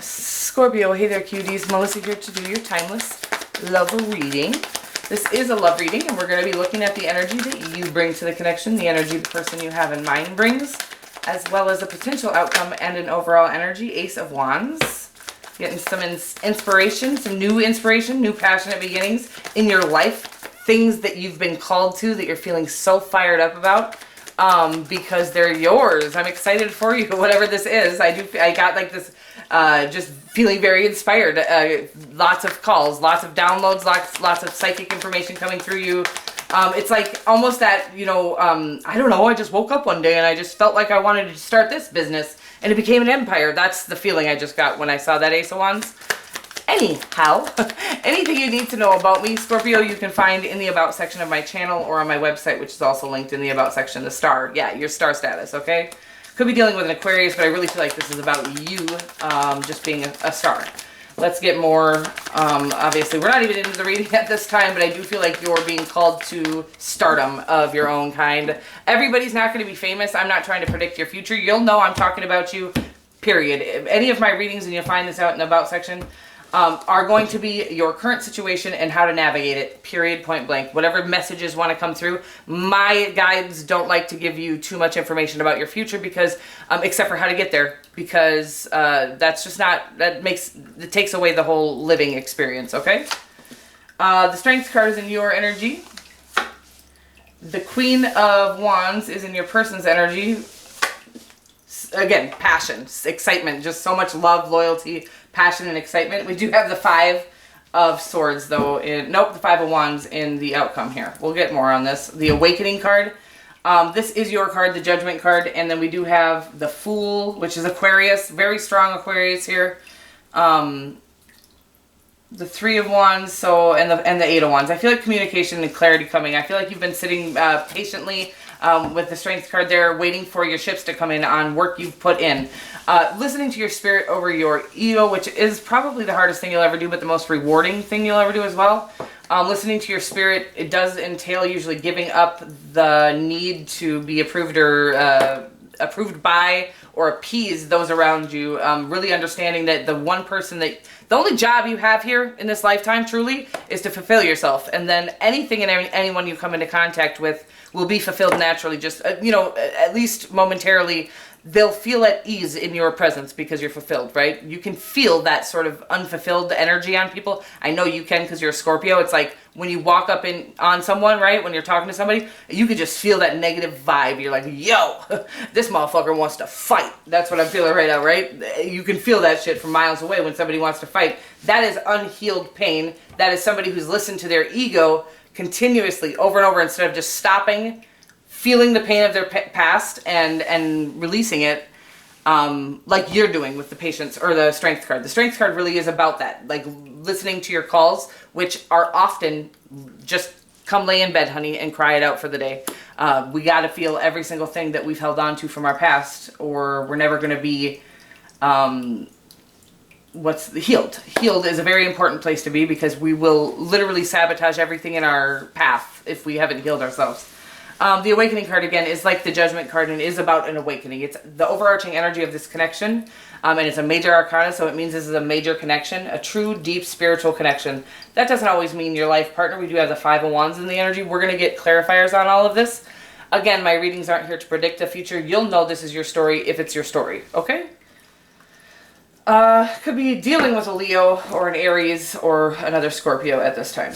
Scorpio, hey there cuties, Melissa here to do your timeless love reading. This is a love reading and we're going to be looking at the energy that you bring to the connection, the energy the person you have in mind brings, as well as a potential outcome and an overall energy. Ace of Wands. Getting some inspiration, some new inspiration, new passionate beginnings in your life. Things that you've been called to that you're feeling so fired up about. Because they're yours. I'm excited for you, whatever this is. I got like this, just feeling very inspired. Lots of calls, lots of downloads, lots of psychic information coming through you. It's like almost that, I don't know, I just woke up one day and I just felt like I wanted to start this business and it became an empire. That's the feeling I just got when I saw that Ace of Wands. Anyhow, anything you need to know about me, Scorpio, you can find in the About section of my channel or on my website, which is also linked in the About section, the star. Yeah, your star status, okay? Could be dealing with an Aquarius, but I really feel like this is about you just being a star. Let's get more, obviously, we're not even into the reading at this time, but I do feel like you're being called to stardom of your own kind. Everybody's not going to be famous. I'm not trying to predict your future. You'll know I'm talking about you, period. Any of my readings, and you'll find this out in the About section, are going to be your current situation and how to navigate it, period, point blank. Whatever messages want to come through. My guides don't like to give you too much information about your future because, except for how to get there, because that's just not, it takes away the whole living experience, okay? The Strength card is in your energy. The Queen of Wands is in your person's energy. Again, passion, excitement, just so much love, loyalty, passion, and excitement. We do have the Five of Swords, though. The Five of Wands in the outcome here. We'll get more on this. The Awakening card. This is your card, the Judgment card. And then we do have the Fool, which is Aquarius. Very strong Aquarius here. The Three of Wands, and the Eight of Wands. I feel like communication and clarity coming. I feel like you've been sitting patiently with the Strength card there, waiting for your ships to come in on work you've put in. Listening to your spirit over your ego, which is probably the hardest thing you'll ever do, but the most rewarding thing you'll ever do as well. Listening to your spirit, it does entail usually giving up the need to be approved or approved by or appease those around you. Really understanding that the only job you have here in this lifetime truly is to fulfill yourself. And then anything and anyone you come into contact with will be fulfilled naturally. Just, at least momentarily, they'll feel at ease in your presence because you're fulfilled, right? You can feel that sort of unfulfilled energy on people. I know you can because you're a Scorpio. It's like when you walk up on someone, right? When you're talking to somebody, you can just feel that negative vibe. You're like, yo, this motherfucker wants to fight. That's what I'm feeling right now, right? You can feel that shit from miles away when somebody wants to fight. That is unhealed pain. That is somebody who's listened to their ego continuously over and over instead of just stopping, feeling the pain of their past and releasing it, like you're doing with the Patience or the Strength card. The Strength card really is about that, like listening to your calls, which are often just come lay in bed, honey, and cry it out for the day. We got to feel every single thing that we've held on to from our past, or we're never going to be healed. Healed is a very important place to be because we will literally sabotage everything in our path if we haven't healed ourselves. The Awakening card, again, is like the Judgment card and is about an awakening. It's the overarching energy of this connection, and it's a major arcana, so it means this is a major connection, a true, deep, spiritual connection. That doesn't always mean your life partner. We do have the Five of Wands in the energy. We're going to get clarifiers on all of this. Again, my readings aren't here to predict the future. You'll know this is your story if it's your story, okay? Could be dealing with a Leo or an Aries or another Scorpio at this time.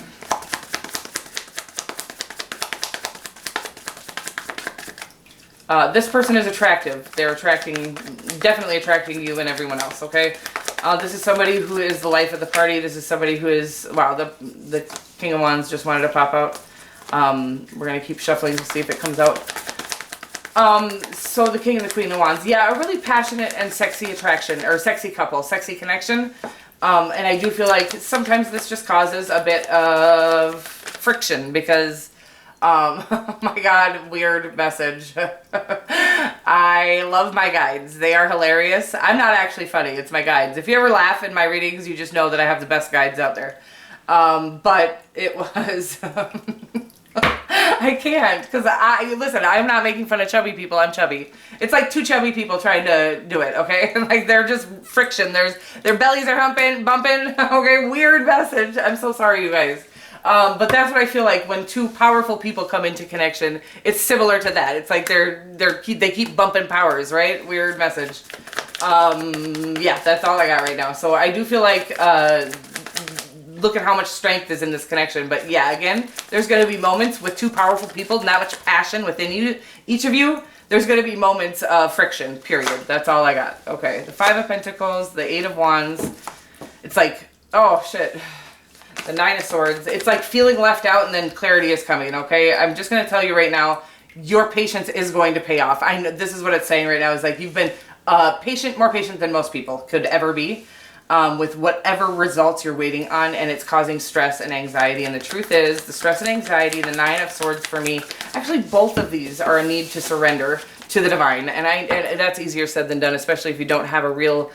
This person is attractive. They're definitely attracting you and everyone else, okay? This is somebody who is the life of the party. This is somebody who is, wow, the King of Wands just wanted to pop out. We're going to keep shuffling to see if it comes out. So the King and the Queen of Wands. Yeah, a really passionate and sexy attraction, or sexy couple, sexy connection. And I do feel like sometimes this just causes a bit of friction because, oh my God, weird message. I love my guides. They are hilarious. I'm not actually funny. It's my guides. If you ever laugh in my readings, you just know that I have the best guides out there. But it was... I can't, because listen, I'm not making fun of chubby people. I'm chubby. It's like two chubby people trying to do it, okay? Like, they're just friction. Their bellies are bumping, okay? Weird message. I'm so sorry, you guys. But that's what I feel like when two powerful people come into connection. It's similar to that. It's like they keep bumping powers, right? Weird message. Yeah, that's all I got right now. So I do feel like, look at how much strength is in this connection. But yeah, again, there's going to be moments with two powerful people, not much passion within each of you. There's going to be moments of friction, period. That's all I got. Okay, the Five of Pentacles, the Eight of Wands. It's like, oh shit. The Nine of Swords. It's like feeling left out and then clarity is coming, okay? I'm just going to tell you right now, your patience is going to pay off. I know this is what it's saying right now, is like you've been patient, more patient than most people could ever be, with whatever results you're waiting on, and it's causing stress and anxiety. And the truth is, the stress and anxiety, the Nine of Swords for me, actually both of these are a need to surrender to the divine. And that's easier said than done, especially if you don't have a real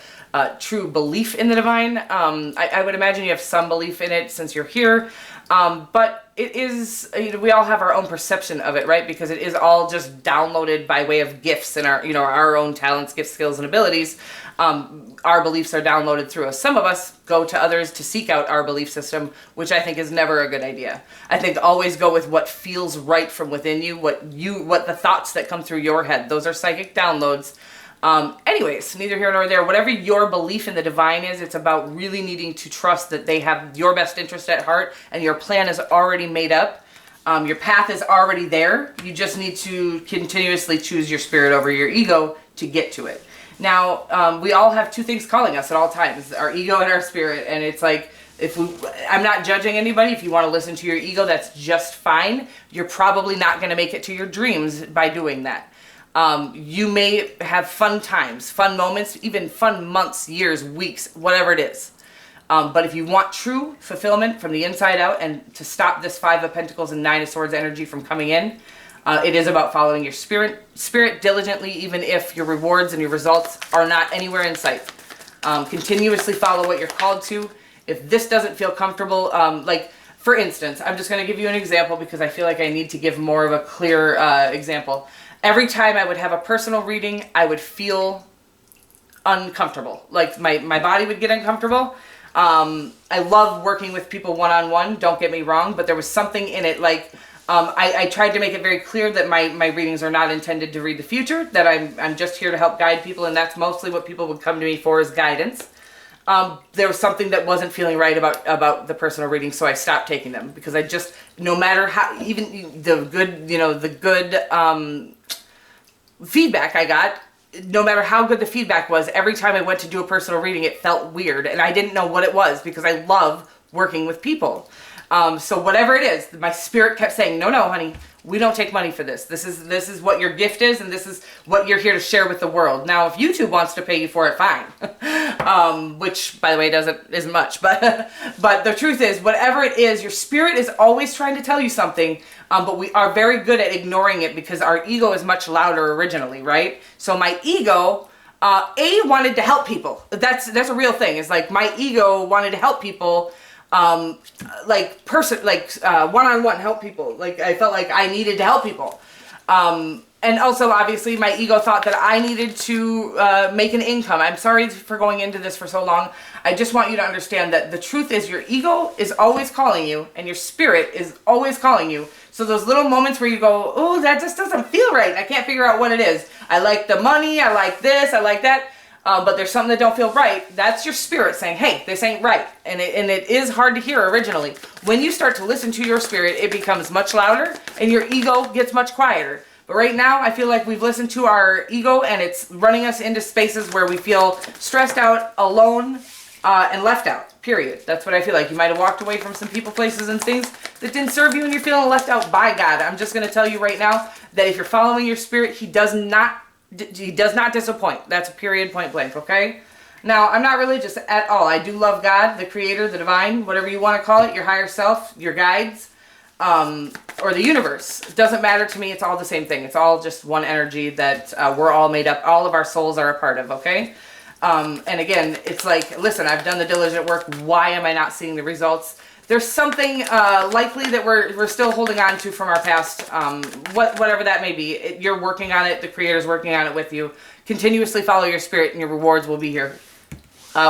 true belief in the divine. I would imagine you have some belief in it since you're here. But it is, we all have our own perception of it, right? Because it is all just downloaded by way of gifts and our own talents, gifts, skills, and abilities. Our beliefs are downloaded through us. Some of us go to others to seek out our belief system, which I think is never a good idea. I think always go with what feels right from within you, what the thoughts that come through your head. Those are psychic downloads. Anyways, neither here nor there. Whatever your belief in the divine is, it's about really needing to trust that they have your best interest at heart and your plan is already made up. Your path is already there. You just need to continuously choose your spirit over your ego to get to it. Now, we all have two things calling us at all times, our ego and our spirit. And it's like, I'm not judging anybody. If you want to listen to your ego, that's just fine. You're probably not going to make it to your dreams by doing that. You may have fun times, fun moments, even fun months, years, weeks, whatever it is. But if you want true fulfillment from the inside out and to stop this Five of Pentacles and Nine of Swords energy from coming in, it is about following your spirit diligently, even if your rewards and your results are not anywhere in sight. Continuously follow what you're called to. If this doesn't feel comfortable, like for instance, I'm just going to give you an example because I feel like I need to give more of a clear example. Every time I would have a personal reading, I would feel uncomfortable. Like my body would get uncomfortable. I love working with people one-on-one, don't get me wrong, but there was something in it like I tried to make it very clear that my readings are not intended to read the future, that I'm just here to help guide people, and that's mostly what people would come to me for is guidance. There was something that wasn't feeling right about the personal reading, so I stopped taking them because I just, no matter how, even the good, feedback I got, no matter how good the feedback was, every time I went to do a personal reading, it felt weird, and I didn't know what it was because I love working with people. So whatever it is, my spirit kept saying, no, honey, we don't take money for this. This is what your gift is, and this is what you're here to share with the world. Now, if YouTube wants to pay you for it, fine. Which, by the way, isn't much. But the truth is, whatever it is, your spirit is always trying to tell you something. But we are very good at ignoring it because our ego is much louder originally, right? So my ego, wanted to help people. That's a real thing. It's like my ego wanted to help people. One-on-one help people. Like I felt like I needed to help people. And also obviously my ego thought that I needed to make an income. I'm sorry for going into this for so long. I just want you to understand that the truth is your ego is always calling you and your spirit is always calling you. So those little moments where you go, oh, that just doesn't feel right. I can't figure out what it is. I like the money. I like this. I like that. But there's something that don't feel right. That's your spirit saying, hey, this ain't right. And it is hard to hear originally. When you start to listen to your spirit, it becomes much louder and your ego gets much quieter. But right now, I feel like we've listened to our ego and it's running us into spaces where we feel stressed out, alone, and left out, period. That's what I feel like. You might have walked away from some people, places, and things that didn't serve you and you're feeling left out by God. I'm just going to tell you right now that if you're following your spirit, He does not disappoint. That's a period, point blank, okay? Now, I'm not religious at all. I do love God, the creator, the divine, whatever you want to call it, your higher self, your guides, or the universe. It doesn't matter to me. It's all the same thing. It's all just one energy that we're all made up. All of our souls are a part of, okay? And again, it's like, listen, I've done the diligent work. Why am I not seeing the results? there's something likely that we're still holding on to from our past, whatever that may be. You're working on it. The Creator's working on it with you. Continuously follow your spirit and your rewards will be here.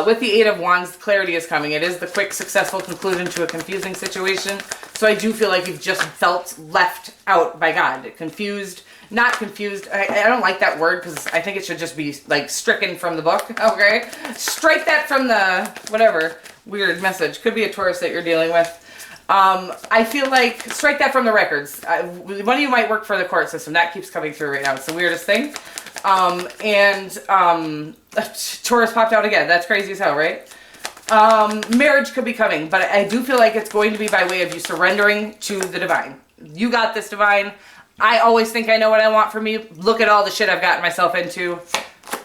With the Eight of Wands, clarity is coming. It is the quick, successful conclusion to a confusing situation. So I do feel like you've just felt left out by God. Confused, not confused. I don't like that word because I think it should just be like stricken from the book. Okay? Strike that from the whatever weird message. Could be a Taurus that you're dealing with. I feel like strike that from the records. One of you might work for the court system. That keeps coming through right now. It's the weirdest thing. Taurus popped out again. That's crazy as hell, right? Marriage could be coming, but I do feel like it's going to be by way of you surrendering to the divine. You got this, divine. I always think I know what I want for me. Look at all the shit I've gotten myself into.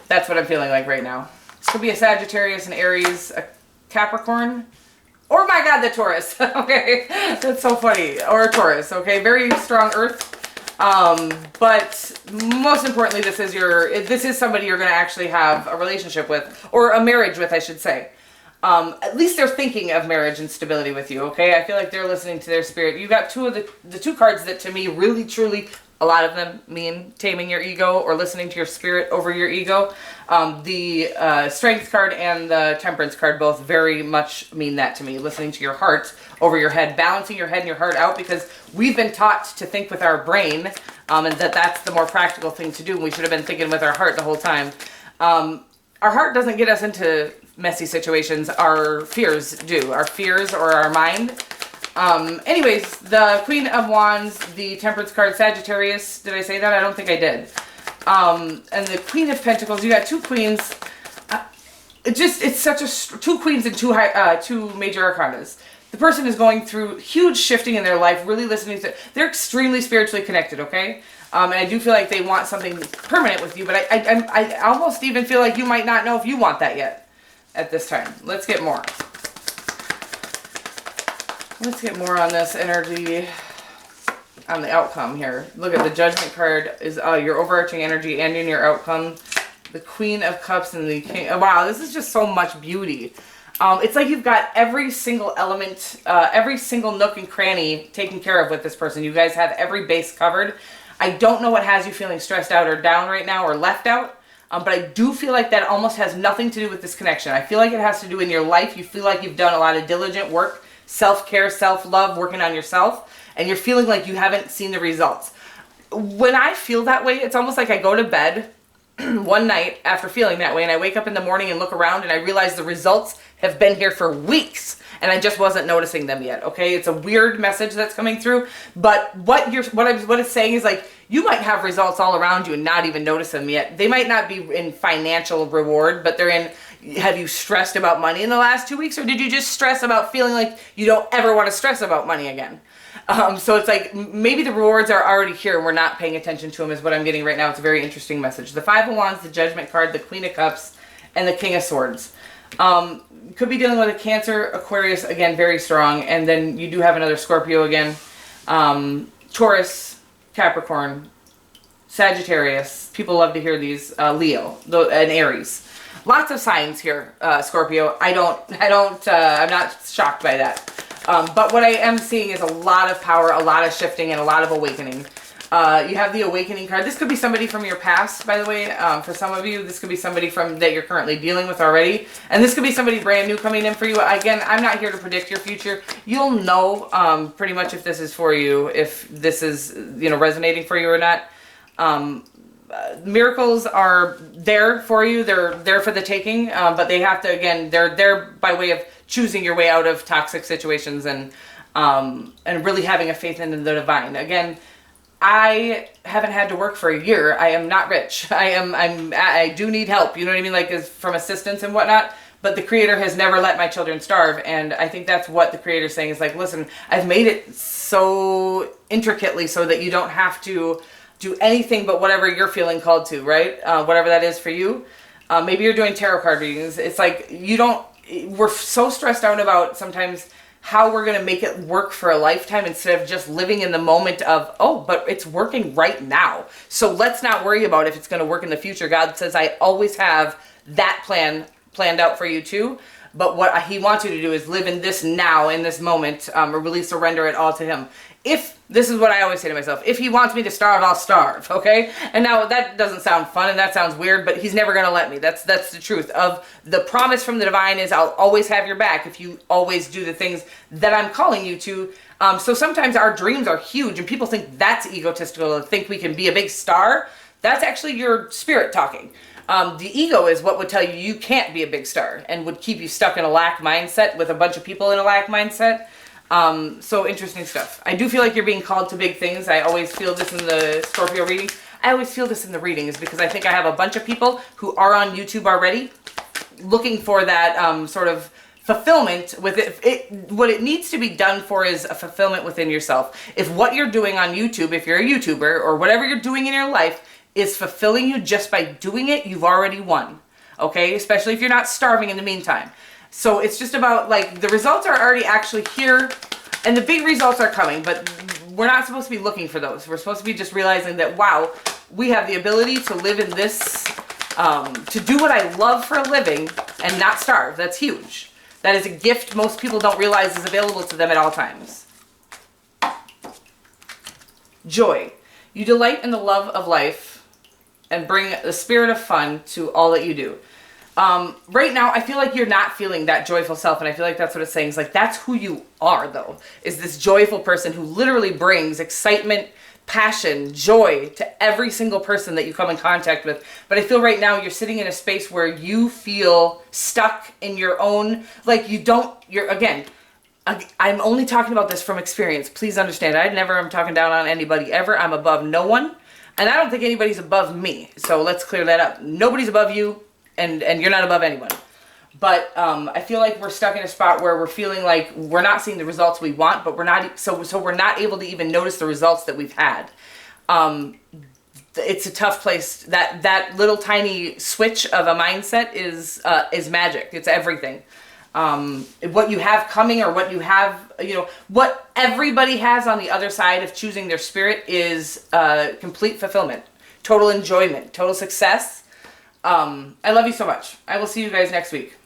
That's what I'm feeling like right now. This could be a Sagittarius, an Aries, a Capricorn. Or my God, the Taurus. Okay, that's so funny. Or a Taurus. Okay, very strong Earth. But most importantly, this is somebody you're going to actually have a relationship with, or a marriage with, I should say. At least they're thinking of marriage and stability with you. Okay, I feel like they're listening to their spirit. You got two of the two cards that to me really truly, a lot of them mean taming your ego or listening to your spirit over your ego. The Strength card and the Temperance card both very much mean that to me. Listening to your heart over your head, balancing your head and your heart out, because we've been taught to think with our brain, and that's the more practical thing to do. We should have been thinking with our heart the whole time. Our heart doesn't get us into messy situations. Our fears do. Our fears or our mind. Anyways, the Queen of Wands, the Temperance card, Sagittarius. Did I say that? I don't think I did. And the Queen of Pentacles. You got two queens. It's such a two queens and two major arcanas. The person is going through huge shifting in their life, really listening to. They're extremely spiritually connected. Okay. And I do feel like they want something permanent with you, but I almost even feel like you might not know if you want that yet at this time. Let's get more. Let's get more on this energy, on the outcome here. Look at the Judgment card is your overarching energy and in your outcome. The Queen of Cups and the King. Oh, wow, this is just so much beauty. It's like you've got every single element, every single nook and cranny taken care of with this person. You guys have every base covered. I don't know what has you feeling stressed out or down right now or left out. But I do feel like that almost has nothing to do with this connection. I feel like it has to do in your life. You feel like you've done a lot of diligent work, self-care, self-love, working on yourself, and you're feeling like you haven't seen the results. When I feel that way, it's almost like I go to bed one night after feeling that way, and I wake up in the morning and look around and I realize the results have been here for weeks and I just wasn't noticing them yet. Okay, it's a weird message that's coming through, but what it's saying is like you might have results all around you and not even notice them yet. They might not be in financial reward, but they're in. Have you stressed about money in the last 2 weeks, or did you just stress about feeling like you don't ever want to stress about money again? So it's like maybe the rewards are already here and we're not paying attention to them is what I'm getting right now. It's a very interesting message. The Five of Wands, the Judgment card, the Queen of Cups, and the King of Swords. Could be dealing with a Cancer, Aquarius, again, very strong. And then you do have another Scorpio again. Taurus, Capricorn, Sagittarius. People love to hear these. Leo, and Aries. Lots of signs here, Scorpio. I'm not shocked by that. But what I am seeing is a lot of power, a lot of shifting, and a lot of awakening. You have the Awakening card. This could be somebody from your past, by the way. For some of you, this could be somebody that you're currently dealing with already. And this could be somebody brand new coming in for you. Again, I'm not here to predict your future. You'll know pretty much if this is for you, if this is resonating for you or not. Miracles are there for you. They're there for the taking. But they have to, again, they're there by way of choosing your way out of toxic situations and really having a faith in the divine. Again, I haven't had to work for a year. I am not rich. I do need help. You know what I mean? Like from assistance and whatnot. But the Creator has never let my children starve. And I think that's what the Creator's saying is like, listen, I've made it so intricately so that you don't have to do anything but whatever you're feeling called to, right? Whatever that is for you. Maybe you're doing tarot card readings. It's like we're so stressed out about sometimes how we're going to make it work for a lifetime instead of just living in the moment of, oh, but it's working right now. So let's not worry about if it's going to work in the future. God says, I always have that plan planned out for you too. But what he wants you to do is live in this now, in this moment, or really surrender it all to him. If, this is what I always say to myself, if he wants me to starve, I'll starve, okay? And now that doesn't sound fun and that sounds weird, but he's never gonna let me. That's the truth of the promise from the divine is I'll always have your back if you always do the things that I'm calling you to. So sometimes our dreams are huge and people think that's egotistical to think we can be a big star. That's actually your spirit talking. The ego is what would tell you you can't be a big star and would keep you stuck in a lack mindset with a bunch of people in a lack mindset. So interesting stuff. I do feel like you're being called to big things. I always feel this in the Scorpio reading. I always feel this in the readings because I think I have a bunch of people who are on YouTube already looking for that sort of fulfillment with it. What it needs to be done for is a fulfillment within yourself. If what you're doing on YouTube, if you're a YouTuber or whatever you're doing in your life is fulfilling you just by doing it, you've already won. Okay? Especially if you're not starving in the meantime. So it's just about like the results are already actually here and the big results are coming, but we're not supposed to be looking for those. We're supposed to be just realizing that, wow, we have the ability to live in this, to do what I love for a living and not starve. That's huge. That is a gift most people don't realize is available to them at all times. Joy. You delight in the love of life and bring the spirit of fun to all that you do. Right now, I feel like you're not feeling that joyful self, and I feel like that's what it's saying. It's like, that's who you are, though, is this joyful person who literally brings excitement, passion, joy to every single person that you come in contact with. But I feel right now you're sitting in a space where you feel stuck in your own, like again, I'm only talking about this from experience. Please understand, I never am talking down on anybody ever. I'm above no one, and I don't think anybody's above me. So let's clear that up. Nobody's above you, and you're not above anyone. But I feel like we're stuck in a spot where we're feeling like we're not seeing the results we want, but we're not, so we're not able to even notice the results that we've had. It's a tough place. That little tiny switch of a mindset is magic. It's everything. What you have coming, or what you have, what everybody has on the other side of choosing their spirit is complete fulfillment, total enjoyment, total success. I love you so much. I will see you guys next week.